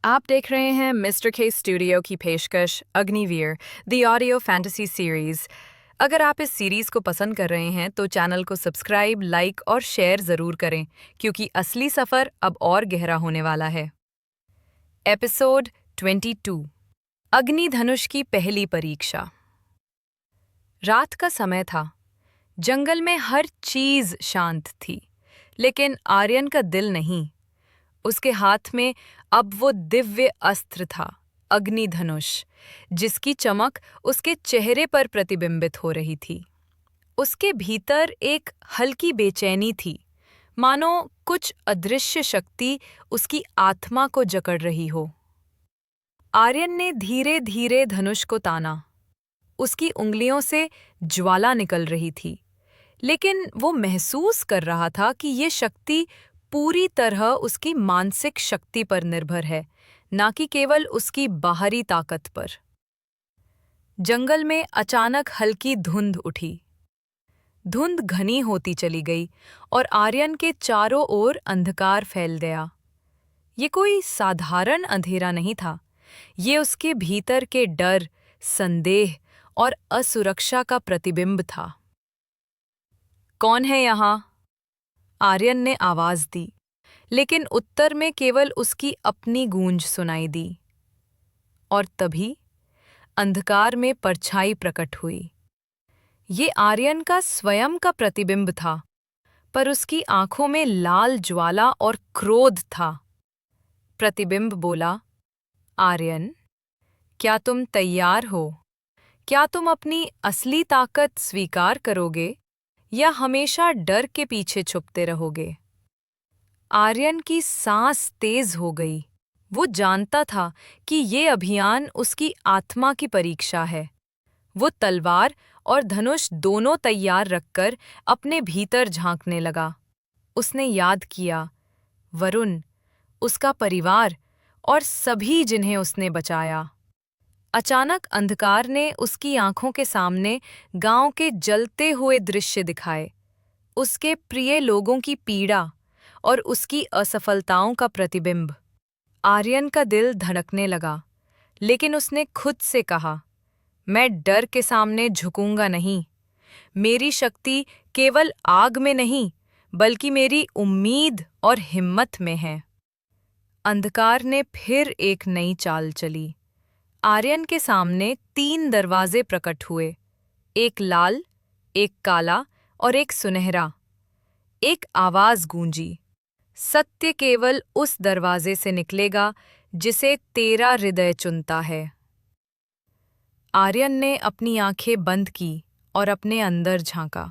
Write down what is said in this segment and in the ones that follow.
आप देख रहे हैं मिस्टर के स्टूडियो की पेशकश Agniveer the audio fantasy series. अगर आप इस सीरीज को पसंद कर रहे हैं तो चैनल को सब्सक्राइब, लाइक और शेयर ज़रूर करें क्योंकि असली सफ़र अब और गहरा होने वाला है। एपिसोड 22 अग्निधनुष की पहली परीक्षा। रात का समय था। जंगल में हर चीज़ शांत थी, लेकिन आर्यन का दिल नहीं। उसके हाथ में अब वो दिव्य अस्त्र था, अग्निधनुष, जिसकी चमक उसके चेहरे पर प्रतिबिंबित हो रही थी। उसके भीतर एक हल्की बेचैनी थी, मानो कुछ अदृश्य शक्ति उसकी आत्मा को जकड़ रही हो। आर्यन ने धीरे धीरे धनुष को ताना। उसकी उंगलियों से ज्वाला निकल रही थी, लेकिन वो महसूस कर रहा था कि ये शक्ति पूरी तरह उसकी मानसिक शक्ति पर निर्भर है, ना कि केवल उसकी बाहरी ताकत पर। जंगल में अचानक हल्की धुंध उठी। धुंध घनी होती चली गई और आर्यन के चारों ओर अंधकार फैल गया। ये कोई साधारण अंधेरा नहीं था। ये उसके भीतर के डर, संदेह और असुरक्षा का प्रतिबिंब था। कौन है यहाँ? आर्यन ने आवाज दी, लेकिन उत्तर में केवल उसकी अपनी गूंज सुनाई दी। और तभी अंधकार में परछाई प्रकट हुई। ये आर्यन का स्वयं का प्रतिबिंब था, पर उसकी आंखों में लाल ज्वाला और क्रोध था। प्रतिबिंब बोला, आर्यन, क्या तुम तैयार हो? क्या तुम अपनी असली ताकत स्वीकार करोगे या हमेशा डर के पीछे छुपते रहोगे? आर्यन की सांस तेज हो गई। वो जानता था कि ये अभियान उसकी आत्मा की परीक्षा है। वो तलवार और धनुष दोनों तैयार रखकर अपने भीतर झांकने लगा। उसने याद किया, वरुण, उसका परिवार और सभी जिन्हें उसने बचाया। अचानक अंधकार ने उसकी आंखों के सामने गांव के जलते हुए दृश्य दिखाए। उसके प्रिय लोगों की पीड़ा और उसकी असफलताओं का प्रतिबिंब। आर्यन का दिल धड़कने लगा, लेकिन उसने खुद से कहा, मैं डर के सामने झुकूंगा नहीं। मेरी शक्ति केवल आग में नहीं, बल्कि मेरी उम्मीद और हिम्मत में है। अंधकार ने फिर एक नई चाल चली। आर्यन के सामने 3 दरवाजे प्रकट हुए, एक लाल, एक काला और एक सुनहरा। एक आवाज गूंजी, सत्य केवल उस दरवाजे से निकलेगा जिसे तेरा हृदय चुनता है। आर्यन ने अपनी आंखें बंद की और अपने अंदर झांका।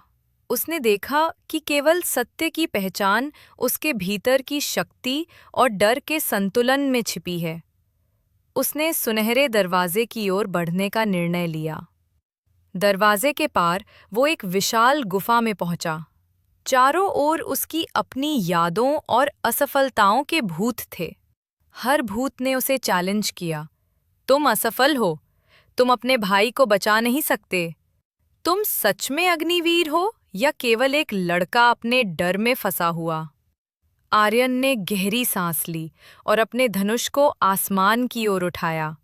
उसने देखा कि केवल सत्य की पहचान उसके भीतर की शक्ति और डर के संतुलन में छिपी है। उसने सुनहरे दरवाजे की ओर बढ़ने का निर्णय लिया। दरवाजे के पार वो एक विशाल गुफा में पहुंचा। चारों ओर उसकी अपनी यादों और असफलताओं के भूत थे। हर भूत ने उसे चैलेंज किया, तुम असफल हो, तुम अपने भाई को बचा नहीं सकते। तुम सच में अग्निवीर हो या केवल एक लड़का अपने डर में फंसा हुआ? आर्यन ने गहरी सांस ली और अपने धनुष को आसमान की ओर उठाया।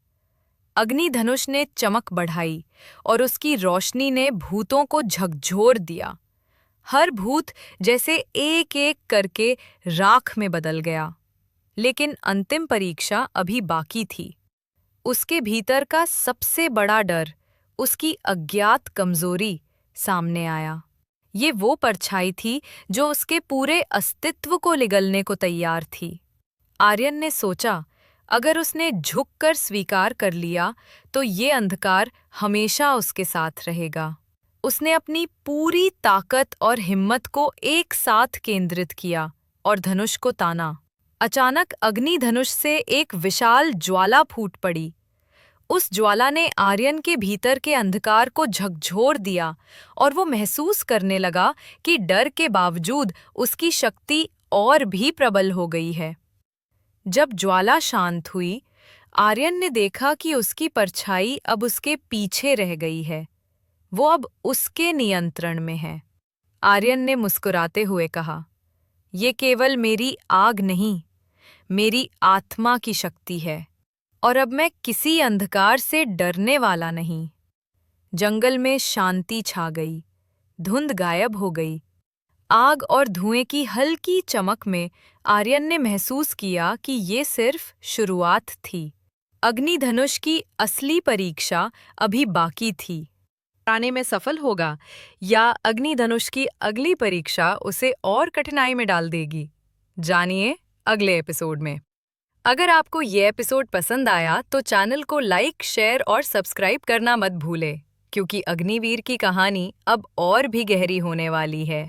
अग्निधनुष ने चमक बढ़ाई और उसकी रोशनी ने भूतों को झकझोर दिया। हर भूत जैसे एक एक करके राख में बदल गया। लेकिन अंतिम परीक्षा अभी बाकी थी। उसके भीतर का सबसे बड़ा डर, उसकी अज्ञात कमजोरी, सामने आया। ये वो परछाई थी जो उसके पूरे अस्तित्व को लिगलने को तैयार थी। आर्यन ने सोचा, अगर उसने झुककर स्वीकार कर लिया तो ये अंधकार हमेशा उसके साथ रहेगा। उसने अपनी पूरी ताकत और हिम्मत को एक साथ केंद्रित किया और धनुष को ताना। अचानक अग्निधनुष से एक विशाल ज्वाला फूट पड़ी। उस ज्वाला ने आर्यन के भीतर के अंधकार को झकझोर दिया और वो महसूस करने लगा कि डर के बावजूद उसकी शक्ति और भी प्रबल हो गई है। जब ज्वाला शांत हुई, आर्यन ने देखा कि उसकी परछाई अब उसके पीछे रह गई है। वो अब उसके नियंत्रण में है। आर्यन ने मुस्कुराते हुए कहा, ये केवल मेरी आग नहीं, मेरी आत्मा की शक्ति है और अब मैं किसी अंधकार से डरने वाला नहीं। जंगल में शांति छा गई, धुंध गायब हो गई। आग और धुएं की हल्की चमक में आर्यन ने महसूस किया कि ये सिर्फ शुरुआत थी। अग्निधनुष की असली परीक्षा अभी बाकी थी। आने में सफल होगा या अग्निधनुष की अगली परीक्षा उसे और कठिनाई में डाल देगी? जानिए अगले एपिसोड में। अगर आपको ये एपिसोड पसंद आया तो चैनल को लाइक, शेयर और सब्सक्राइब करना मत भूलें, क्योंकि अग्निवीर की कहानी अब और भी गहरी होने वाली है।